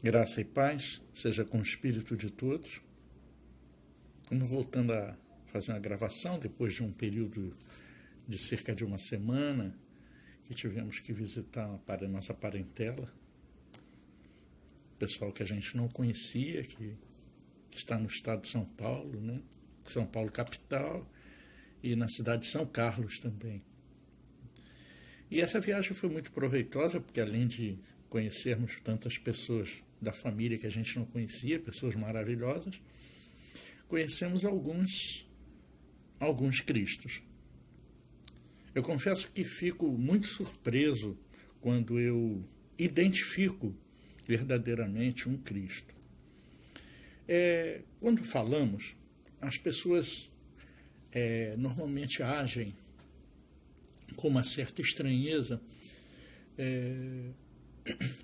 Graça e paz seja com o espírito de todos. Estamos voltando a fazer uma gravação depois de um período de cerca de uma semana que tivemos que visitar para a nossa parentela, pessoal que a gente não conhecia, que está no estado de São Paulo, né? São Paulo capital e na cidade de São Carlos também. E essa viagem foi muito proveitosa, porque além de conhecermos tantas pessoas da família que a gente não conhecia, pessoas maravilhosas, conhecemos alguns cristos. Eu confesso que fico muito surpreso quando eu identifico verdadeiramente um Cristo. Quando falamos, as pessoas normalmente agem com uma certa estranheza,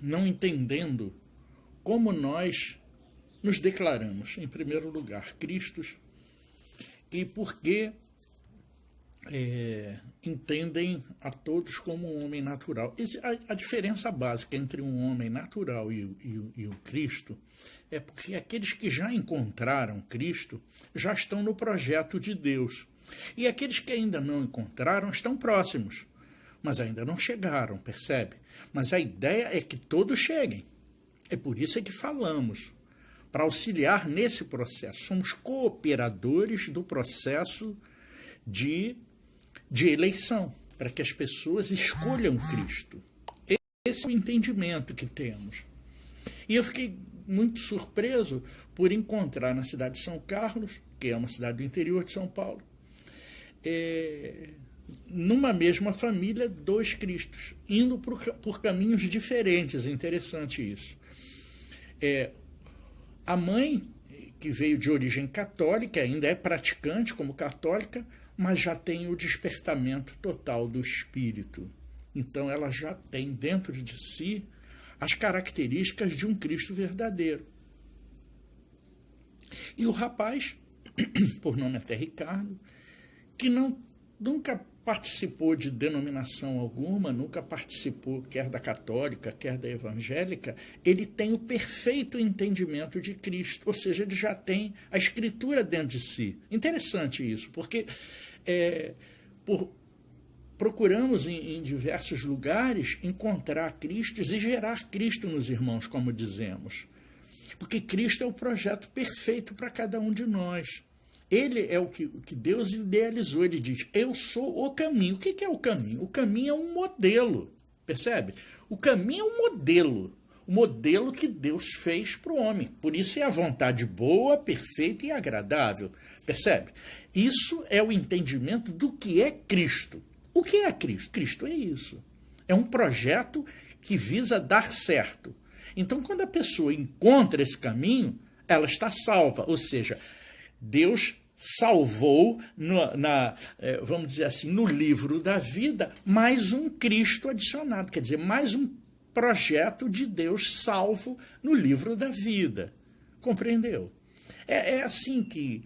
não entendendo como nós nos declaramos, em primeiro lugar, cristos, e por que entendem a todos como um homem natural. A diferença básica entre um homem natural e o Cristo é porque aqueles que já encontraram Cristo já estão no projeto de Deus. E aqueles que ainda não encontraram estão próximos, mas ainda não chegaram, percebe? Mas a ideia é que todos cheguem. É por isso que falamos, para auxiliar nesse processo. Somos cooperadores do processo de eleição, para que as pessoas escolham Cristo. Esse é o entendimento que temos. E eu fiquei muito surpreso por encontrar na cidade de São Carlos, que é uma cidade do interior de São Paulo, numa mesma família, dois Cristos, indo por caminhos diferentes. É interessante isso. A mãe, que veio de origem católica, ainda é praticante como católica, mas já tem o despertamento total do espírito. Então ela já tem dentro de si as características de um Cristo verdadeiro. E o rapaz, por nome até Ricardo, que nunca participou de denominação alguma, nunca participou quer da católica, quer da evangélica, ele tem o perfeito entendimento de Cristo, ou seja, ele já tem a Escritura dentro de si. Interessante isso, porque procuramos em diversos lugares encontrar Cristo e gerar Cristo nos irmãos, como dizemos, porque Cristo é o projeto perfeito para cada um de nós. Ele é o que Deus idealizou. Ele diz, eu sou o caminho. O que é o caminho? O caminho é um modelo, percebe? O caminho é um modelo, o modelo que Deus fez para o homem. Por isso é a vontade boa, perfeita e agradável, percebe? Isso é o entendimento do que é Cristo. O que é Cristo? Cristo é isso. É um projeto que visa dar certo. Então, quando a pessoa encontra esse caminho, ela está salva, ou seja, Deus salvou, vamos dizer assim, no livro da vida, mais um Cristo adicionado, quer dizer, mais um projeto de Deus salvo no livro da vida. Compreendeu? É assim que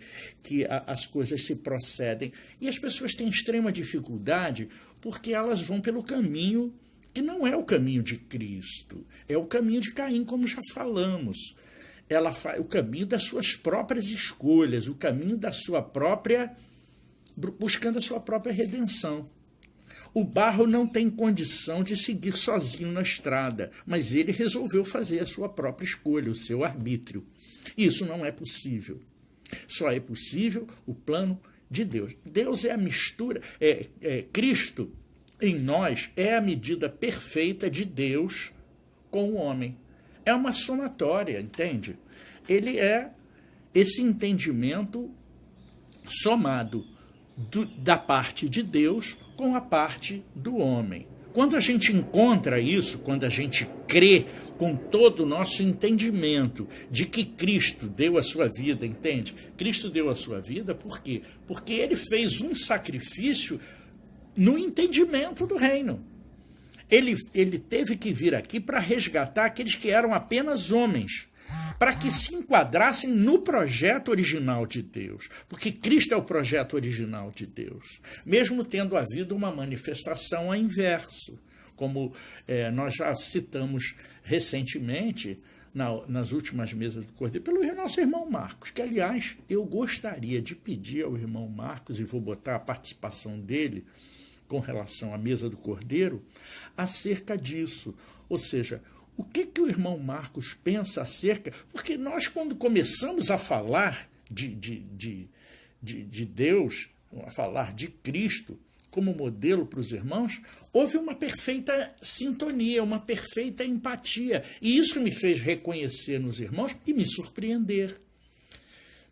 as coisas se procedem. E as pessoas têm extrema dificuldade porque elas vão pelo caminho que não é o caminho de Cristo, é o caminho de Caim, como já falamos. Ela faz o caminho das suas próprias escolhas, o caminho da sua própria, buscando a sua própria redenção. O barro não tem condição de seguir sozinho na estrada, mas ele resolveu fazer a sua própria escolha, o seu arbítrio. Isso não é possível. Só é possível o plano de Deus. Deus é a mistura, Cristo em nós é a medida perfeita de Deus com o homem. É uma somatória, entende? Ele é esse entendimento somado da parte de Deus com a parte do homem. Quando a gente encontra isso, quando a gente crê com todo o nosso entendimento de que Cristo deu a sua vida, entende? Cristo deu a sua vida por quê? Porque ele fez um sacrifício no entendimento do reino. Ele teve que vir aqui para resgatar aqueles que eram apenas homens, para que se enquadrassem no projeto original de Deus, porque Cristo é o projeto original de Deus, mesmo tendo havido uma manifestação ao inverso, como nós já citamos recentemente nas últimas mesas do Cordeiro, pelo nosso irmão Marcos, que, aliás, eu gostaria de pedir ao irmão Marcos, e vou botar a participação dele com relação à mesa do Cordeiro, acerca disso. Ou seja, o que o irmão Marcos pensa acerca... Porque nós, quando começamos a falar de Deus, a falar de Cristo como modelo para os irmãos, houve uma perfeita sintonia, uma perfeita empatia. E isso me fez reconhecer nos irmãos e me surpreender.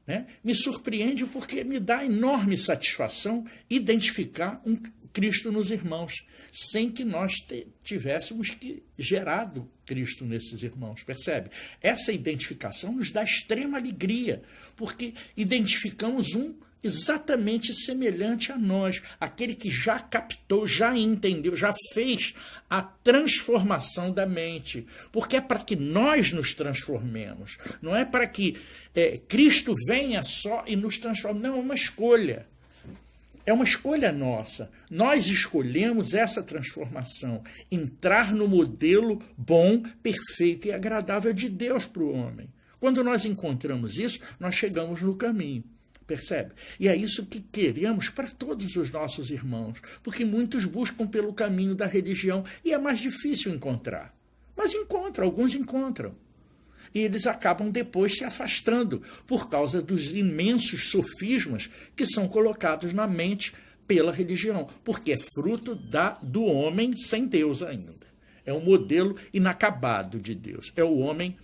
Né? Me surpreende porque me dá enorme satisfação identificar um Cristo nos irmãos, sem que nós tivéssemos que gerado Cristo nesses irmãos, percebe? Essa identificação nos dá extrema alegria, porque identificamos um exatamente semelhante a nós, aquele que já captou, já entendeu, já fez a transformação da mente, porque é para que nós nos transformemos, não é para que Cristo venha só e nos transforme, não, é uma escolha. É uma escolha nossa. Nós escolhemos essa transformação, entrar no modelo bom, perfeito e agradável de Deus para o homem. Quando nós encontramos isso, nós chegamos no caminho, percebe? E é isso que queremos para todos os nossos irmãos, porque muitos buscam pelo caminho da religião e é mais difícil encontrar. Mas encontram, alguns encontram. E eles acabam depois se afastando por causa dos imensos sofismas que são colocados na mente pela religião, porque é fruto do homem sem Deus ainda. É um modelo inacabado de Deus. É o homem,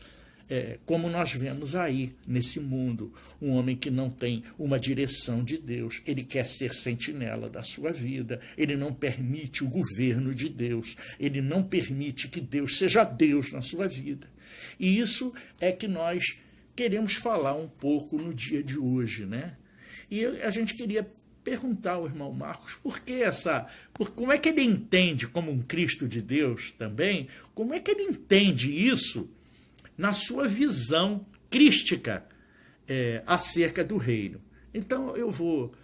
como nós vemos aí nesse mundo, um homem que não tem uma direção de Deus. Ele quer ser sentinela da sua vida, ele não permite o governo de Deus, ele não permite que Deus seja Deus na sua vida. E isso é que nós queremos falar um pouco no dia de hoje, né? E a gente queria perguntar ao irmão Marcos como é que ele entende, como um Cristo de Deus também, como é que ele entende isso na sua visão crística acerca do reino. Então eu vou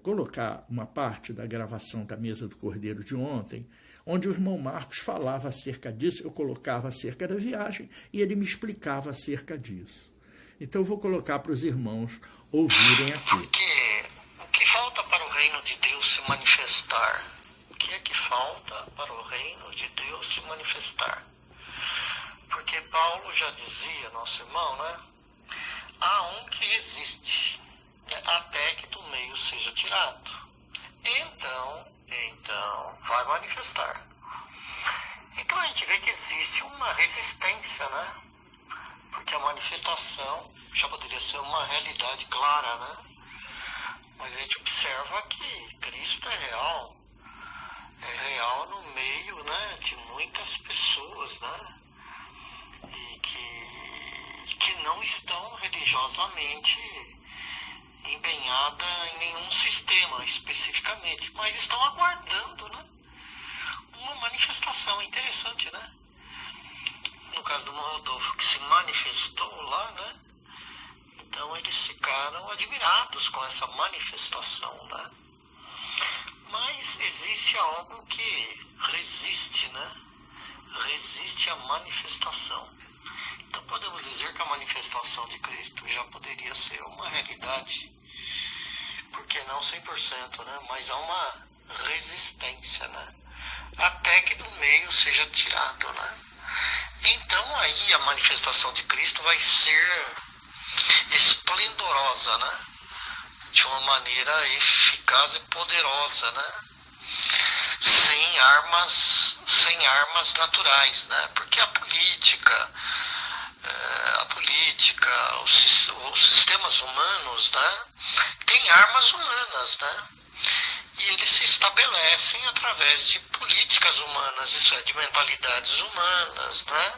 colocar uma parte da gravação da mesa do Cordeiro de ontem, onde o irmão Marcos falava acerca disso, eu colocava acerca da viagem e ele me explicava acerca disso. Então eu vou colocar para os irmãos ouvirem aqui. Porque o que falta para o reino de Deus se manifestar? O que é que falta para o reino de Deus se manifestar? Porque Paulo já dizia, nosso irmão, né? Há um que existe, até que do meio seja tirado. Então vai manifestar. Então a gente vê que existe uma resistência, né? Porque a manifestação já poderia ser uma realidade clara, né? Mas a gente observa que Cristo é real no meio, né, de muitas pessoas, né? E que não estão religiosamente empenhada em nenhum sistema especificamente, mas estão aguardando, né, uma manifestação interessante, né? No caso do Rodolfo, que se manifestou lá, né? Então eles ficaram admirados com essa manifestação, né? Mas existe algo que resiste, né? Resiste à manifestação. Então podemos dizer que a manifestação de Cristo já poderia ser uma realidade, porque não 100%, né? Mas há uma resistência, né? Até que do meio seja tirado, né? Então aí a manifestação de Cristo vai ser esplendorosa, né? De uma maneira eficaz e poderosa, né? Sem armas naturais, né? Porque a política, os sistemas humanos, né? Tem armas humanas, né? E eles se estabelecem através de políticas humanas, isso é, de mentalidades humanas, né?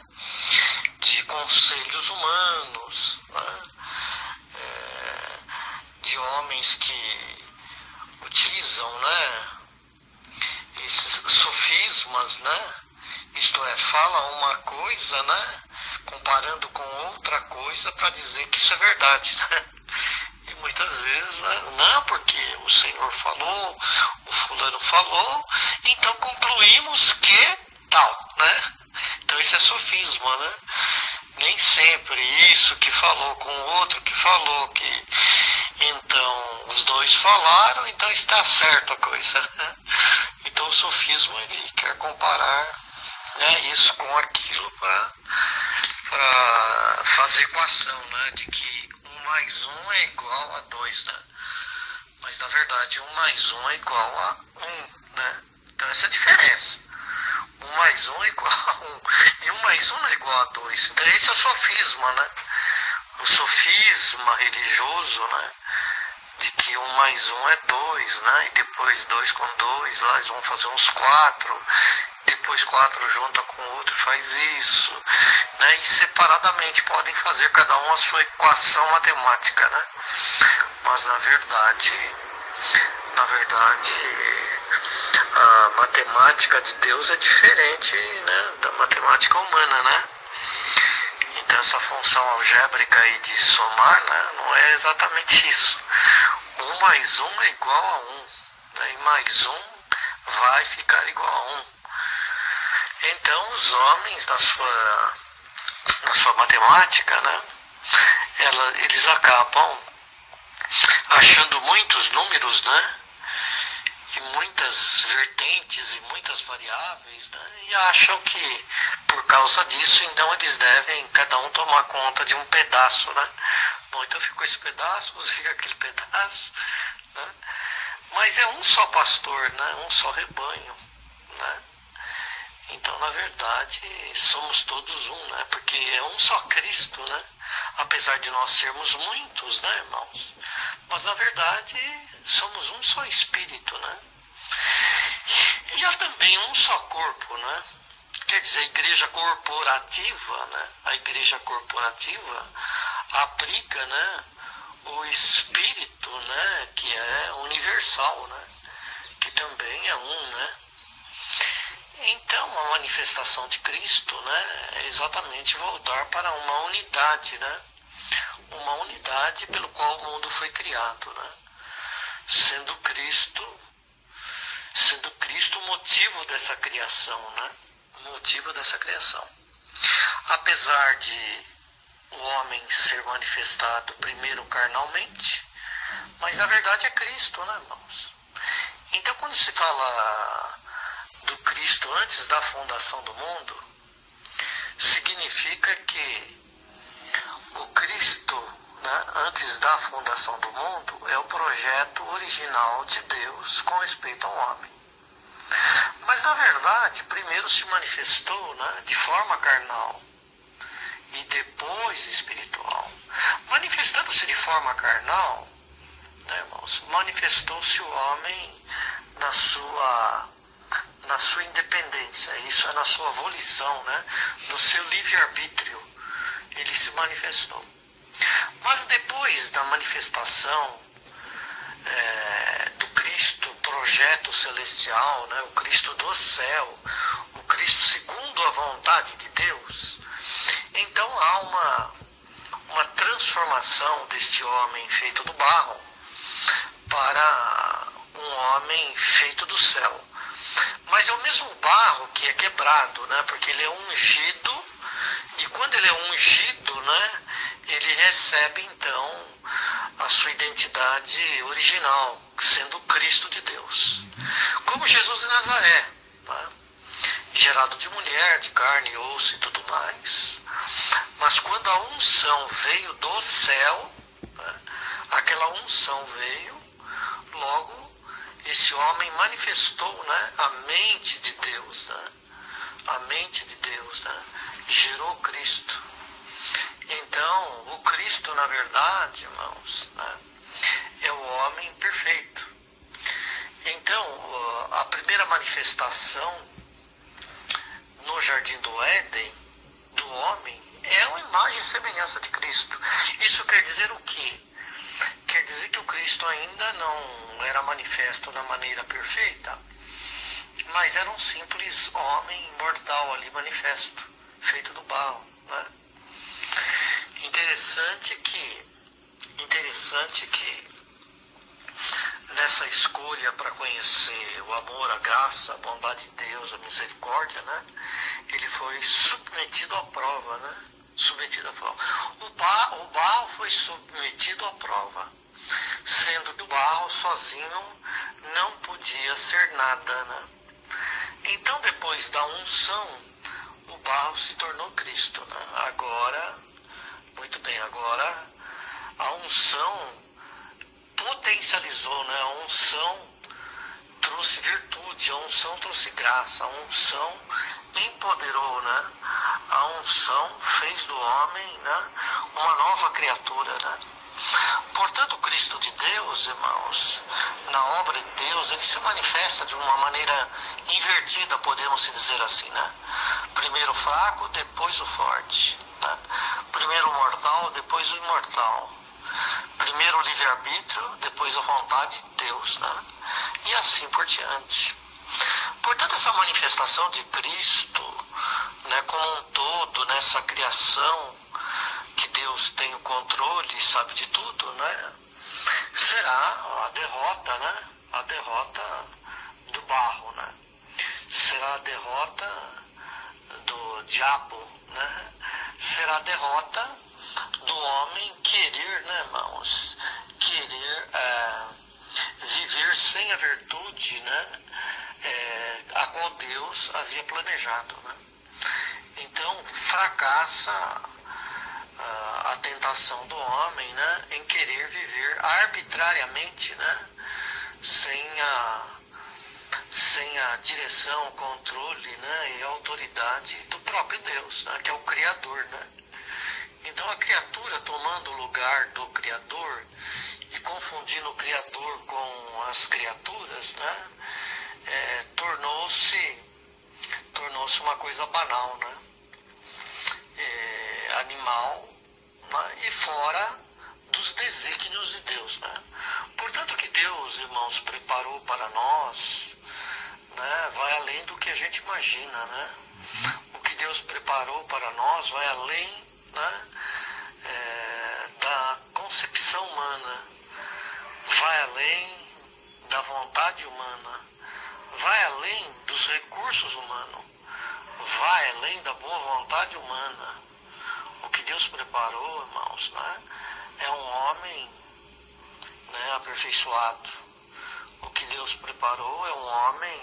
De conselhos humanos, né? De homens que utilizam, né, esses sofismas, né? Isto é, fala uma coisa, né, comparando com outra coisa para dizer que isso é verdade, né? E muitas vezes, né, não, porque o Senhor falou, o fulano falou, então concluímos que tal, né? Então isso é sofisma, né? Nem sempre isso que falou com o outro que falou que então os dois falaram, então está certo a coisa. Então o sofismo ele quer comparar, né, isso com aquilo para fazer equação, né, de que 1 mais 1 é igual a 2, né? Mas na verdade 1 mais 1 é igual a 1, né? Então essa é a diferença. 1 mais 1 é igual a 1. E 1 mais 1 não é igual a 2. Então esse é o sofisma, né? O sofisma religioso, né? De que 1 mais 1 é 2, né? E depois 2 com 2, lá eles vão fazer uns 4. Depois 4 junta com o outro faz isso. Né? E separadamente podem fazer cada um a sua equação matemática, né? Mas na verdade, a matemática de Deus é diferente, né, da matemática humana, né? Então essa função algébrica aí de somar, né, não é exatamente isso. 1 mais 1 é igual a 1, né, e mais 1 vai ficar igual a 1. Então os homens na sua matemática, né, eles acabam achando muitos números, né? E muitas vertentes e muitas variáveis, né? E acham que por causa disso, então eles devem cada um tomar conta de um pedaço, né? Bom, então ficou esse pedaço, você fica aquele pedaço, né? Mas é um só pastor, né? Um só rebanho, né? Então, na verdade, somos todos um, né? Porque é um só Cristo, né? Apesar de nós sermos muitos, né, irmãos? Mas, na verdade, somos um só Espírito, né? E há também um só corpo, né? Quer dizer, a igreja corporativa, né? A igreja corporativa abriga, né, o Espírito, né, que é universal, né? Que também é um, né? Então, a manifestação de Cristo, né, é exatamente voltar para uma unidade, né? Uma unidade pelo qual o mundo foi criado, né? Sendo Cristo o motivo dessa criação, né? O motivo dessa criação. Apesar de o homem ser manifestado primeiro carnalmente, mas na verdade é Cristo, né, irmãos? Então, quando se fala do Cristo antes da fundação do mundo, significa que o Cristo, né, antes da fundação do mundo, é o projeto original de Deus com respeito ao homem. Mas, na verdade, primeiro se manifestou, né, de forma carnal e depois espiritual. Manifestando-se de forma carnal, né, irmãos, manifestou-se o homem na sua independência, isso é na sua volição, né, no seu livre-arbítrio, ele se manifestou. Mas depois da manifestação do Cristo, projeto celestial, né, o Cristo do céu, o Cristo segundo a vontade de Deus, então há uma transformação deste homem feito do barro para um homem feito do céu. Mas é o mesmo barro que é quebrado, né, porque ele é ungido, e quando ele é ungido, né, ele recebe então a sua identidade original, sendo Cristo de Deus. Como Jesus de Nazaré, né? Gerado de mulher, de carne e osso e tudo mais. Mas quando a unção veio do céu, né? Aquela unção veio, logo esse homem manifestou, né, a mente de Deus, né? A mente de Deus, né? Gerou Cristo. Então, o Cristo, na verdade, irmãos, né, é o homem perfeito. Então, a primeira manifestação no Jardim do Éden, do homem, é uma imagem e semelhança de Cristo. Isso quer dizer o quê? Quer dizer que o Cristo ainda não era manifesto da maneira perfeita, mas era um simples homem mortal ali manifesto, feito do barro, né? Interessante que nessa escolha para conhecer o amor, a graça, a bondade de Deus, a misericórdia, né? Ele foi submetido à prova, né? submetido à prova. O barro foi submetido à prova, sendo que o barro sozinho não podia ser nada, né? Então, depois da unção, o barro se tornou Cristo, né? Agora, muito bem, agora a unção potencializou, né? A unção trouxe virtude, a unção trouxe graça, a unção empoderou, né? A unção fez do homem, né, uma nova criatura, né? Portanto, o Cristo de Deus, irmãos, na obra de Deus, ele se manifesta de uma maneira invertida, podemos dizer assim, né? Primeiro o fraco, depois o forte, né? Primeiro o mortal, depois o imortal. Primeiro o livre-arbítrio, depois a vontade de Deus, né? E assim por diante. Portanto, essa manifestação de Cristo, né, como um todo, nessa criação, que Deus tem o controle, sabe de tudo, né, será a derrota, né, a derrota do barro, né, será a derrota do diabo, né, será a derrota do homem querer, né, irmãos, querer viver sem a virtude, né, a qual Deus havia planejado, né. Então, fracassa a tentação do homem, né, em querer viver arbitrariamente, né, sem a direção, controle, né, e autoridade do próprio Deus, né, que é o Criador, né. Então, a criatura tomando o lugar do Criador e confundindo o Criador com as criaturas, né, tornou-se uma coisa banal, né, animal, né, e fora dos desígnios de Deus, né. Portanto, o que Deus, irmãos, preparou para nós, né, vai além do que a gente imagina, né. O que Deus preparou para nós vai além, né, da concepção humana, vai além da vontade humana, vai além dos recursos humanos, vai além da boa vontade humana. O que Deus preparou, irmãos, né, é um homem, né, aperfeiçoado. O que Deus preparou é um homem,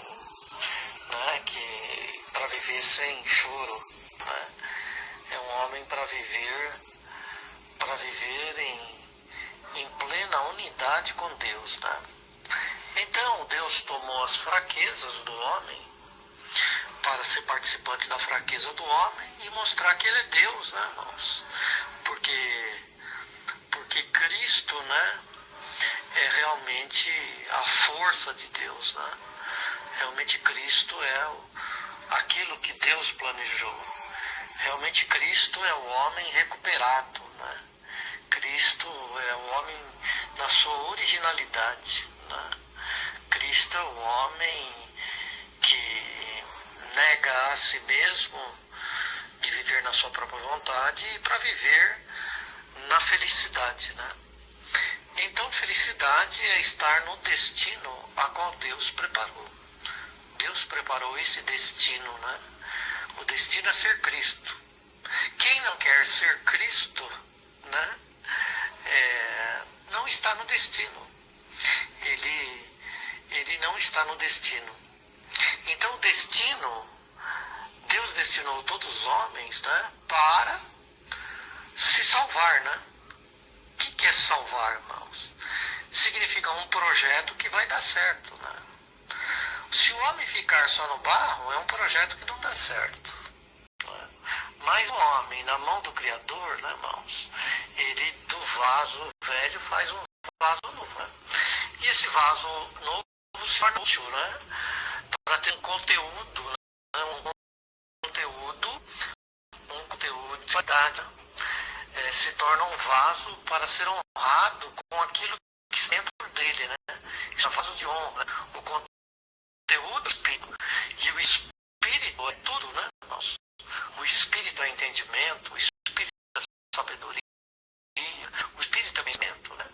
né, que para viver sem choro, né, é um homem para viver em plena unidade com Deus, né? Então Deus tomou as fraquezas do homem para ser participante da fraqueza do homem e mostrar que ele é Deus, né, irmãos? Porque Cristo, né, é realmente a força de Deus, né? Realmente Cristo é aquilo que Deus planejou. Realmente Cristo é o homem recuperado, né? Cristo é o homem na sua originalidade, né? Cristo é o homem que nega a si mesmo de viver na sua própria vontade e para viver na felicidade, né? Então, felicidade é estar no destino a qual Deus preparou. Deus preparou esse destino, né? O destino é ser Cristo. Quem não quer ser Cristo, né, não está no destino. Ele não está no destino. Então o destino, Deus destinou todos os homens, né, para se salvar, né? O que é salvar, irmãos? Significa um projeto que vai dar certo, né? Se o homem ficar só no barro, é um projeto que não dá certo. Né? Mas o homem, na mão do Criador, né, irmãos, ele do vaso velho faz um vaso novo, né? E esse vaso novo se torna útil, né? Para ter um conteúdo, né? um conteúdo de verdade. Se torna um vaso para ser honrado com aquilo que está dentro dele, né? Isso é um vaso de honra, né? O conteúdo do Espírito. E o Espírito é tudo, né, irmãos? O Espírito é entendimento, o Espírito é sabedoria, o Espírito é pensamento, né?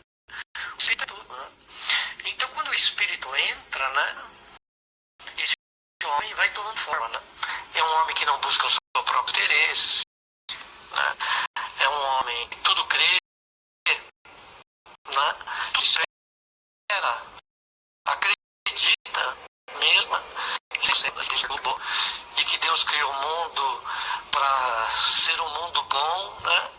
O Espírito é tudo, né? Então, quando o Espírito entra, né, esse homem vai tomando forma, né? É um homem que não busca o seu próprio interesse, né? é um homem que tudo crê, né? Que espera, acredita mesmo, e que Deus criou o mundo para ser um mundo bom, né?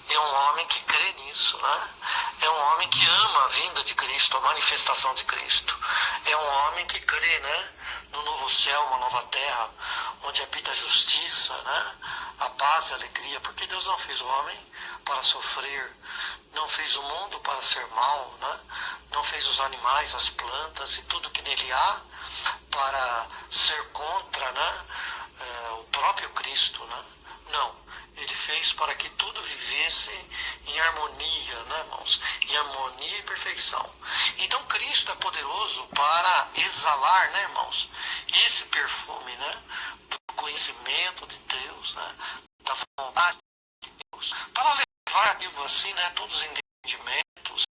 É um homem que crê nisso, né? É um homem que ama a vinda de Cristo, a manifestação de Cristo. É um homem que crê, né? No novo céu, uma nova terra, onde habita a justiça, né? A paz e a alegria, porque Deus não fez o homem para sofrer, não fez o mundo para ser mal, né? Não fez os animais, as plantas e tudo que nele há para ser contra, né? O próprio Cristo, né? Não. Ele fez para que tudo vivesse em harmonia, né, irmãos? Em harmonia e perfeição. Então Cristo é poderoso para exalar, né, irmãos? Esse perfume, né? Do conhecimento de Deus, né? Da vontade de Deus. Para levar, digo assim, né? Todos os entendimentos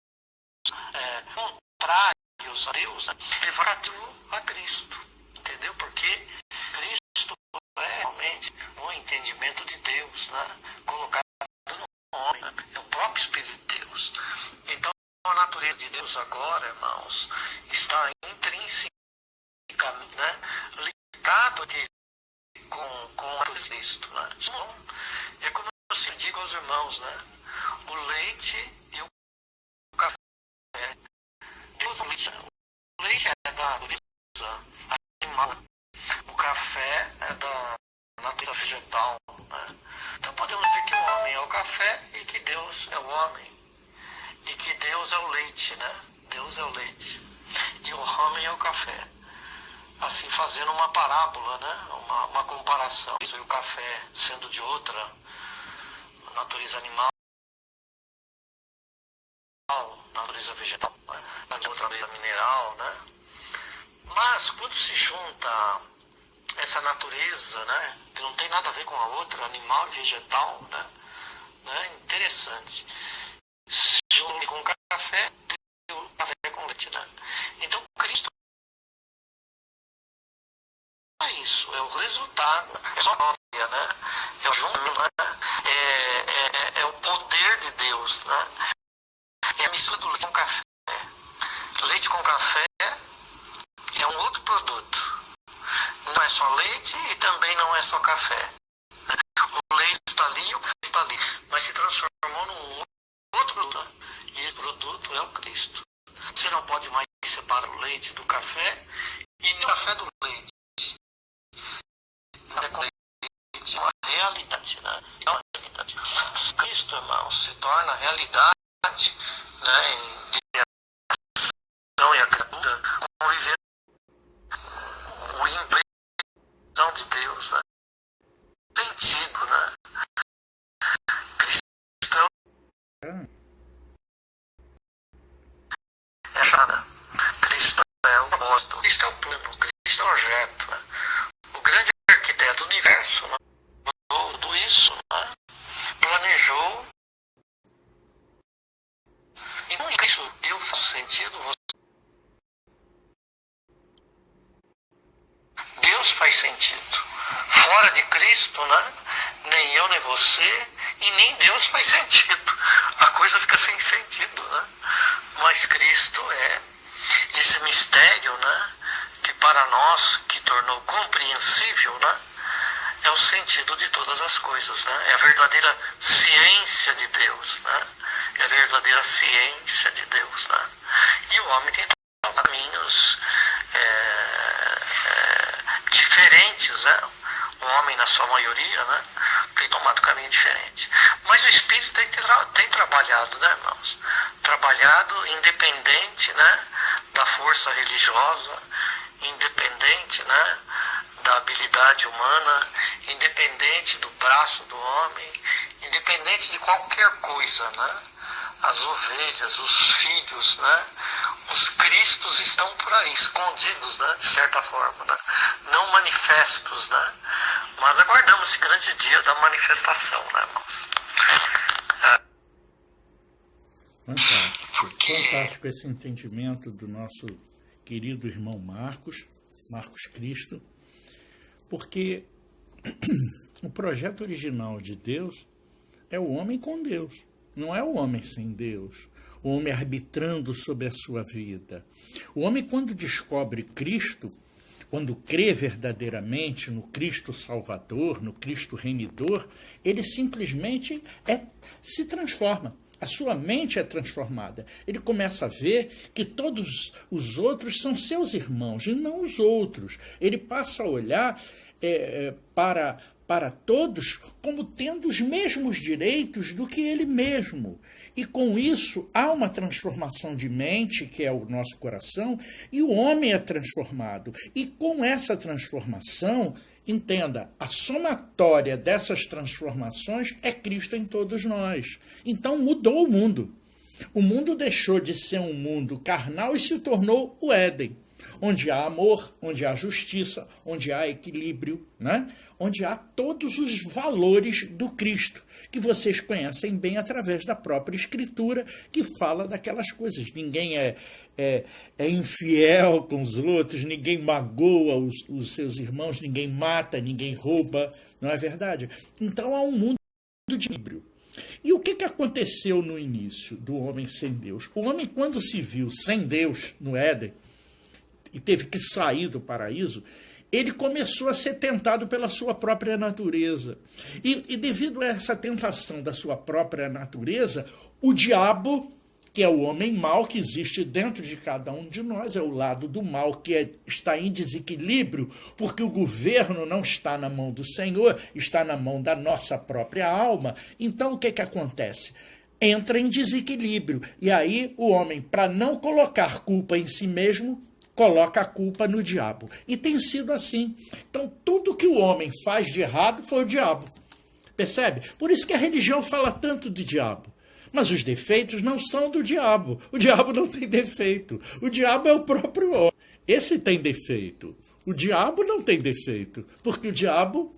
contrários a Deus, né? Levar a Cristo. Entendeu? Porque Cristo é realmente o entendimento de Deus, né? Colocado no homem, né? É o próprio Espírito de Deus. Então, a natureza de Deus agora, irmãos, está intrinsecamente, né? Ligado com o Cristo, né? Então, é como eu sempre digo aos irmãos, né? O leite e o café. Deus é o leite. O leite é da natureza animal. O café é da natureza vegetal, né? Então podemos dizer que o homem é o café e que Deus é o homem. E que Deus é o leite, né? Deus é o leite. E o homem é o café. Assim, fazendo uma parábola, né? Uma comparação. Isso e o café sendo de outra natureza animal, natureza vegetal, né? De outra natureza mineral, né? Mas quando se junta essa natureza, né, que não tem nada a ver com a outra, animal e vegetal, né, interessante. Se junta com café, o café com leite, né? Então Cristo é isso, é o resultado, é só glória, né? É o junto, né? É o poder de Deus, né? É a mistura do leite com café. Leite com café é um outro produto. Não é só leite e também não é só café. O leite está ali e o café está ali. Mas se transformou num outro produto. E esse produto é o Cristo. Você não pode mais separar o leite do café e nem o café do leite. É com leite uma realidade, né? É uma realidade. Cristo, irmãos, se torna realidade, né? Em direção e a criatura, convivendo o embrião de Deus, né? Sentido, né? Cristão é nada. Cristo é o propósito, Cristo é o plano, Cristo é o projeto, né? O grande arquiteto do universo, né? Tudo isso, né? Planejou. Então, em Cristo Deus faz sentido. Deus faz sentido. Fora de Cristo, né? Nem eu, nem você, e nem Deus faz sentido. A coisa fica sem sentido, né? Mas Cristo é esse mistério, né? Que para nós, que tornou compreensível, né? É o sentido de todas as coisas, né? É a verdadeira ciência de Deus, né? É a verdadeira ciência de Deus, né? E o homem tem caminhos diferentes, né? O homem, na sua maioria, né? Tem tomado caminho diferente. Mas o Espírito tem trabalhado, né, irmãos? Trabalhado independente, né? Da força religiosa, independente, né? Da habilidade humana, independente do braço do homem, independente de qualquer coisa, né? As ovelhas, os filhos, né? Os cristos estão por aí, escondidos, né? De certa forma, né? Não manifestos, né? Mas aguardamos esse grande dia da manifestação, né, irmãos? Fantástico esse entendimento do nosso querido irmão Marcos Cristo, porque o projeto original de Deus é o homem com Deus, não é o homem sem Deus, o homem arbitrando sobre a sua vida. O homem, quando descobre Cristo, quando crê verdadeiramente no Cristo Salvador, no Cristo Remidor, ele simplesmente se transforma. A sua mente é transformada. Ele começa a ver que todos os outros são seus irmãos e não os outros. Ele passa a olhar para todos como tendo os mesmos direitos do que ele mesmo. E com isso há uma transformação de mente, que é o nosso coração, e o homem é transformado. E com essa transformação, entenda, a somatória dessas transformações é Cristo em todos nós. Então mudou o mundo. O mundo deixou de ser um mundo carnal e se tornou o Éden, onde há amor, onde há justiça, onde há equilíbrio, né? Onde há todos os valores do Cristo, que vocês conhecem bem através da própria Escritura, que fala daquelas coisas. Ninguém é infiel com os outros, ninguém magoa os seus irmãos, ninguém mata, ninguém rouba, não é verdade? Então há um mundo de equilíbrio. E o que aconteceu no início do homem sem Deus? O homem, quando se viu sem Deus no Éden, e teve que sair do paraíso, ele começou a ser tentado pela sua própria natureza. E devido a essa tentação da sua própria natureza, o diabo, que é o homem mau que existe dentro de cada um de nós, é o lado do mal que está em desequilíbrio, porque o governo não está na mão do Senhor, está na mão da nossa própria alma. Então o que acontece? Entra em desequilíbrio. E aí o homem, para não colocar culpa em si mesmo, coloca a culpa no diabo. E tem sido assim. Então, tudo que o homem faz de errado foi o diabo. Percebe? Por isso que a religião fala tanto de diabo. Mas os defeitos não são do diabo. O diabo não tem defeito. O diabo é o próprio homem. Esse tem defeito. O diabo não tem defeito. Porque o diabo,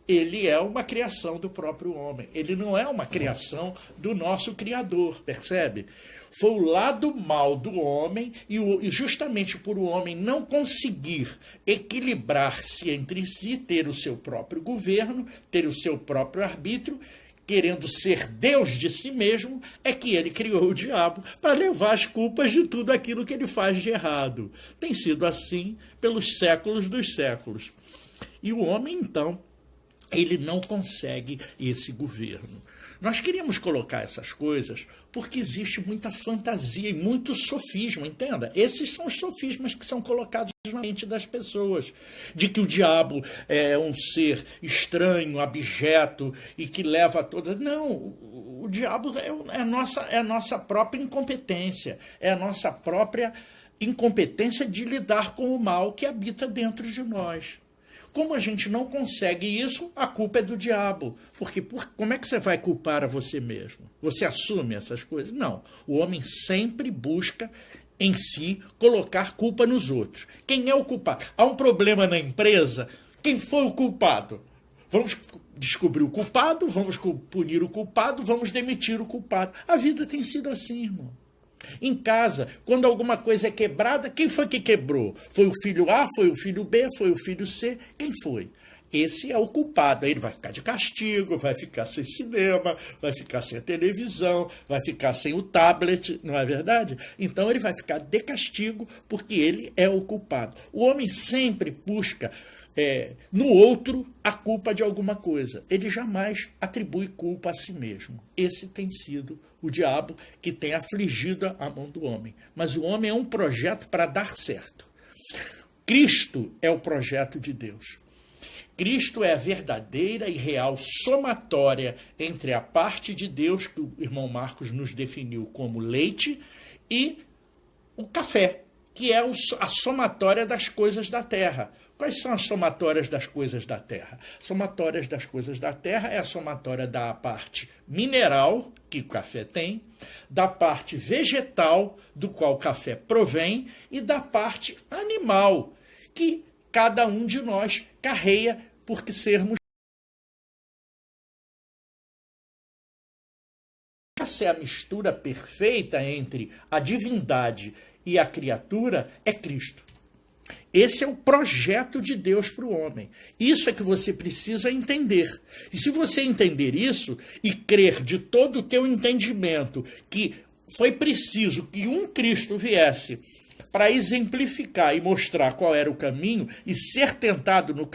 ele é uma criação do próprio homem. Ele não é uma criação do nosso Criador. Percebe? Foi o lado mal do homem, e justamente por o homem não conseguir equilibrar-se entre si, ter o seu próprio governo, ter o seu próprio arbítrio, querendo ser Deus de si mesmo, é que ele criou o diabo para levar as culpas de tudo aquilo que ele faz de errado. Tem sido assim pelos séculos dos séculos. E o homem, então, ele não consegue esse governo. Nós queríamos colocar essas coisas porque existe muita fantasia e muito sofisma, entenda? Esses são os sofismas que são colocados na mente das pessoas, de que o diabo é um ser estranho, abjeto e que leva a todas... Não, o diabo é a nossa própria incompetência, é a nossa própria incompetência de lidar com o mal que habita dentro de nós. Como a gente não consegue isso, a culpa é do diabo. Porque como é que você vai culpar a você mesmo? Você assume essas coisas? Não. O homem sempre busca em si colocar culpa nos outros. Quem é o culpado? Há um problema na empresa? Quem foi o culpado? Vamos descobrir o culpado, vamos punir o culpado, vamos demitir o culpado. A vida tem sido assim, irmão. Em casa, quando alguma coisa é quebrada, quem foi que quebrou? Foi o filho A, foi o filho B, foi o filho C? Quem foi? Esse é o culpado. Aí ele vai ficar de castigo, vai ficar sem cinema, vai ficar sem a televisão, vai ficar sem o tablet, não é verdade? Então ele vai ficar de castigo porque ele é o culpado. O homem sempre busca no outro a culpa de alguma coisa. Ele jamais atribui culpa a si mesmo. Esse tem sido o diabo que tem afligido a mão do homem. Mas o homem é um projeto para dar certo. Cristo é o projeto de Deus. Cristo é a verdadeira e real somatória entre a parte de Deus, que o irmão Marcos nos definiu como leite, e o café, que é a somatória das coisas da terra. Quais são as somatórias das coisas da terra? Somatórias das coisas da terra é a somatória da parte mineral, que o café tem, da parte vegetal, do qual o café provém, e da parte animal, que cada um de nós carrega porque sermos. Essa é a mistura perfeita entre a divindade e a criatura, é Cristo. Esse é o projeto de Deus para o homem. Isso é que você precisa entender. E se você entender isso e crer de todo o teu entendimento que foi preciso que um Cristo viesse para exemplificar e mostrar qual era o caminho e ser tentado no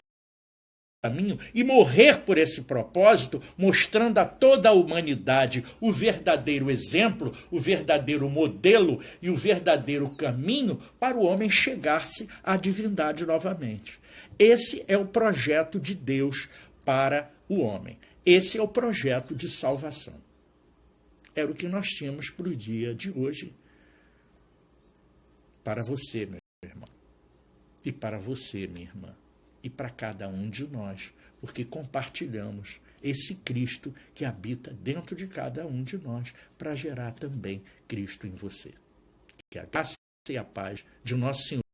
caminho e morrer por esse propósito, mostrando a toda a humanidade o verdadeiro exemplo, o verdadeiro modelo e o verdadeiro caminho para o homem chegar-se à divindade novamente. Esse é o projeto de Deus para o homem. Esse é o projeto de salvação. Era o que nós tínhamos para o dia de hoje. Para você, meu irmão. E para você, minha irmã. E para cada um de nós, porque compartilhamos esse Cristo que habita dentro de cada um de nós, para gerar também Cristo em você. Que a graça e a paz de nosso Senhor